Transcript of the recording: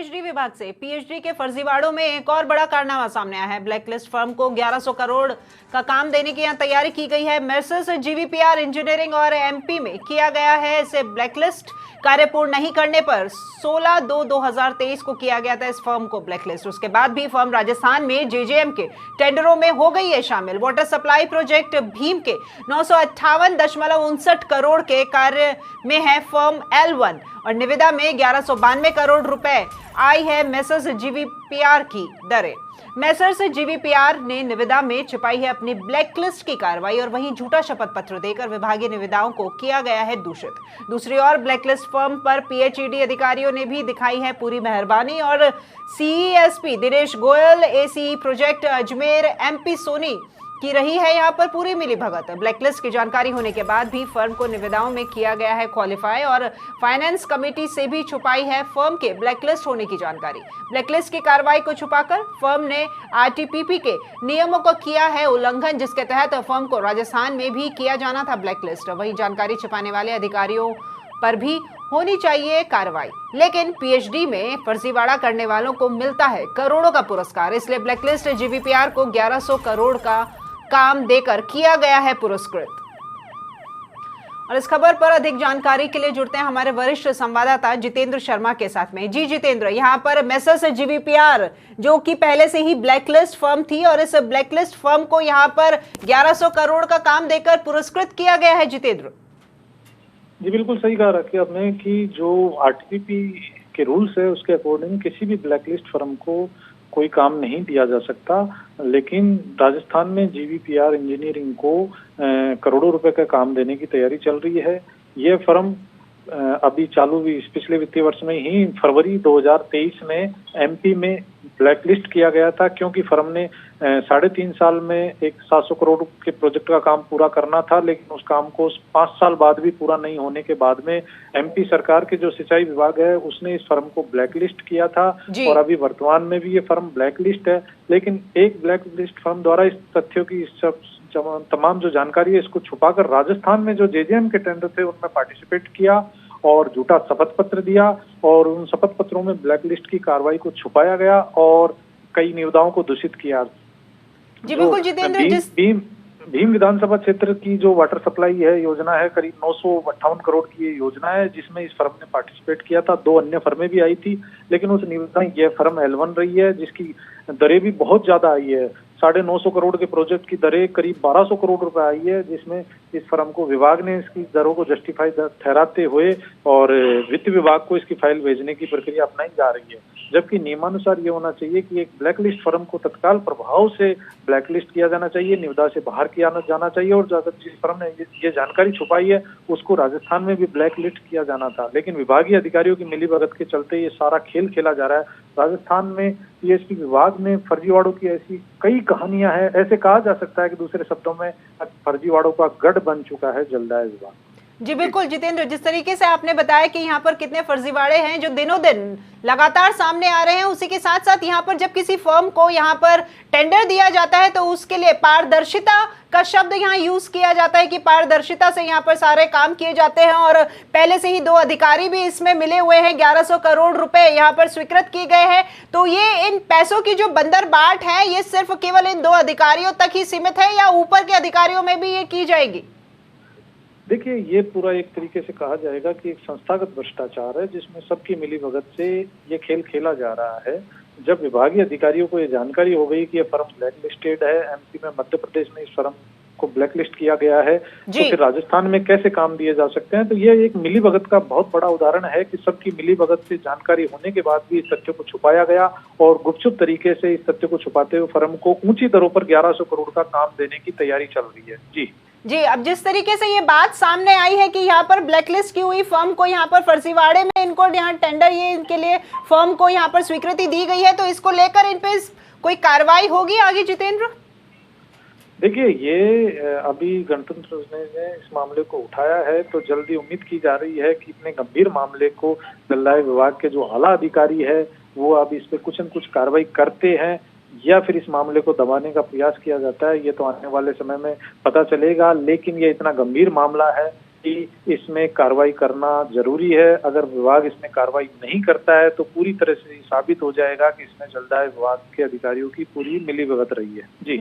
PhD विभाग से PhD के फर्जीवाड़ों में एक और बड़ा कारनामा सामने आया है। ब्लैकलिस्ट फर्म को 1100 करोड़ का काम देने की यहां तैयारी की गई है। मेसर्स जीवीपीआर इंजीनियरिंग और एमपी में किया गया है इसे ब्लैकलिस्ट। कार्य पूर्ण नहीं करने पर 16/2/2023 को किया गया था इस फर्म को ब्लैकलिस्ट। उसके बाद भी फर्म राजस्थान में जेजेएम के टेंडरों में हो गई है शामिल। वाटर सप्लाई प्रोजेक्ट भीम के 958.59 करोड़ के कार्य में है फर्म L1 और निविदा में 1192 करोड़ रुपए आई है मेसर्स जीवीपीआर की दरें। मेसर्स जीवीपीआर ने निविदा में छिपाई है अपनी ब्लैकलिस्ट की कार्रवाई और वहीं झूठा शपथ पत्र देकर विभागीय निविदाओं को किया गया है दूषित। दूसरी ओर ब्लैकलिस्ट फर्म पर पीएचईडी अधिकारियों ने भी दिखाई है पूरी मेहरबानी और CESP Dinesh Goyal, ACE project Ajmer, MP Soni की रही है यहां पर पूरी मिलीभगत। ब्लैकलिस्ट की जानकारी होने के बाद भी फर्म को निविदाओं में किया गया है क्वालिफाई और फाइनेंस कमेटी से भी छुपाई है फर्म के ब्लैकलिस्ट होने की जानकारी। ब्लैकलिस्ट की कार्रवाई को छुपाकर फर्म ने आरटीपीपी के नियमों को किया है उल्लंघन, जिसके तहत फर्म को राजस्थान में भी किया जाना था ब्लैकलिस्ट। वही जानकारी छिपाने वाले अधिकारियों पर भी होनी चाहिए कार्रवाई, लेकिन पीएचडी में फर्जीवाड़ा करने वालों को मिलता है करोड़ों का पुरस्कार। इसलिए ब्लैकलिस्ट जीवीपीआर को 1100 करोड़ का काम देकर किया गया है पुरस्कृत। और इस खबर पर अधिक जानकारी के लिए जुड़ते हैं हमारे वरिष्ठ संवाददाता जितेंद्र शर्मा के साथ में। जी जितेंद्र, यहाँ पर मेसर्स जीवीपीआर जो कि पहले से ही ब्लैकलिस्ट फर्म थी और इस ब्लैकलिस्ट फर्म को यहाँ पर 1100 करोड़ का काम देकर पुरस्कृत किया गया है। जितेंद्र जी बिल्कुल सही कहा रखिए आपने कि जो आरटीपीपी के रूल्स है उसके अकॉर्डिंग किसी भी ब्लैकलिस्ट फर्म को कोई काम नहीं दिया जा सकता, लेकिन राजस्थान में जीवीपीआर इंजीनियरिंग को करोड़ों रुपए का काम देने की तैयारी चल रही है। यह फर्म अभी चालू पिछले वित्तीय वर्ष में ही फरवरी 2023 में एमपी में ब्लैकलिस्ट किया गया था, क्योंकि फर्म ने 3.5 साल में एक 700 करोड़ के प्रोजेक्ट का काम पूरा करना था, लेकिन उस काम को 5 साल बाद भी पूरा नहीं होने के बाद में एमपी सरकार के जो सिंचाई विभाग है उसने इस फर्म को ब्लैकलिस्ट किया था और अभी वर्तमान में भी ये फर्म ब्लैकलिस्ट है। लेकिन एक ब्लैकलिस्ट फर्म द्वारा इस तथ्यों की तमाम जो जानकारी है इसको छुपाकर राजस्थान में जो जेजेएम के टेंडर थे उनमें पार्टिसिपेट किया और झूठा शपथ पत्र दिया और उन शपथ पत्रों में ब्लैकलिस्ट की कार्रवाई को छुपाया गया और कई निविदाओं को दूषित किया। जी बिल्कुल जितेंद्र, भीम विधानसभा क्षेत्र की जो वाटर सप्लाई है योजना है, करीब 958 करोड़ की ये योजना है जिसमें इस फर्म ने पार्टिसिपेट किया था। 2 अन्य फर्में भी आई थी, लेकिन उस निविदा में यह फर्म L1 रही है जिसकी दरें भी बहुत ज्यादा आई है। 950 करोड़ के प्रोजेक्ट की दरें करीब 1200 करोड़ रुपए आई है, जिसमें इस फर्म को विभाग ने इसकी दरों को जस्टिफाई ठहराते हुए और वित्त विभाग को इसकी फाइल भेजने की प्रक्रिया अपनाई जा रही है। जबकि नियमानुसार ये होना चाहिए कि एक ब्लैकलिस्ट फर्म को तत्काल प्रभाव से ब्लैकलिस्ट किया जाना चाहिए, निविदा से बाहर किया जाना चाहिए और जिस फर्म ने ये जानकारी छुपाई है उसको राजस्थान में भी ब्लैकलिस्ट किया जाना था। लेकिन विभागीय अधिकारियों की मिलीभगत के चलते ये सारा खेल खेला जा रहा है। राजस्थान में पीएचडी विभाग में फर्जीवाड़ों की ऐसी कई कहानियां हैं, ऐसे कहा जा सकता है कि दूसरे शब्दों में फर्जीवाड़ों का गढ़ बन चुका है जलदाय विभाग। जी बिल्कुल जितेंद्र, जिस तरीके से आपने बताया कि यहाँ पर कितने फर्जीवाड़े हैं जो दिनों दिन लगातार सामने आ रहे हैं, उसी के साथ साथ यहाँ पर जब किसी फर्म को यहाँ पर टेंडर दिया जाता है तो उसके लिए पारदर्शिता का शब्द यहाँ यूज किया जाता है कि पारदर्शिता से यहाँ पर सारे काम किए जाते हैं और पहले से ही 2 अधिकारी भी इसमें मिले हुए हैं। 1100 करोड़ रुपए यहाँ पर स्वीकृत किए गए हैं। तो ये इन पैसों की जो बंदरबाट है ये सिर्फ केवल इन 2 अधिकारियों तक ही सीमित है या ऊपर के अधिकारियों में भी ये की जाएगी? देखिए, ये पूरा एक तरीके से कहा जाएगा कि एक संस्थागत भ्रष्टाचार है जिसमें सबकी मिलीभगत से ये खेल खेला जा रहा है। जब विभागीय अधिकारियों को ये जानकारी हो गई कि ये फर्म ब्लैकलिस्टेड है, एमपी में मध्य प्रदेश में इस फर्म को ब्लैकलिस्ट किया गया है, तो फिर राजस्थान में कैसे काम दिए जा सकते हैं। तो ये एक मिलीभगत का बहुत बड़ा उदाहरण है कि सबकी मिलीभगत से जानकारी होने के बाद भी इस तथ्य को छुपाया गया और गुपचुप तरीके से इस तथ्य को छुपाते हुए फर्म को ऊंची दरों पर 1100 करोड़ का काम देने की तैयारी चल रही है। जी, अब जिस तरीके से ये बात सामने आई है कि यहाँ पर ब्लैकलिस्ट की हुई फर्म को यहाँ पर फर्जीवाड़े में इनको यहाँ टेंडर ये इनके लिए फर्म को यहाँ पर स्वीकृति दी गई है, तो इसको लेकर इन पे कोई कार्रवाई होगी आगे जितेंद्र? देखिए, ये अभी गणतंत्र ने इस मामले को उठाया है तो जल्दी उम्मीद की जा रही है कि इतने गंभीर मामले को जलदाय विभाग के जो आला अधिकारी है वो अब इस पे कुछ न कुछ कार्रवाई करते हैं या फिर इस मामले को दबाने का प्रयास किया जाता है, ये तो आने वाले समय में पता चलेगा। लेकिन ये इतना गंभीर मामला है कि इसमें कार्रवाई करना जरूरी है। अगर विभाग इसमें कार्रवाई नहीं करता है तो पूरी तरह से साबित हो जाएगा कि इसमें जलदाय विभाग के अधिकारियों की पूरी मिलीभगत रही है। जी।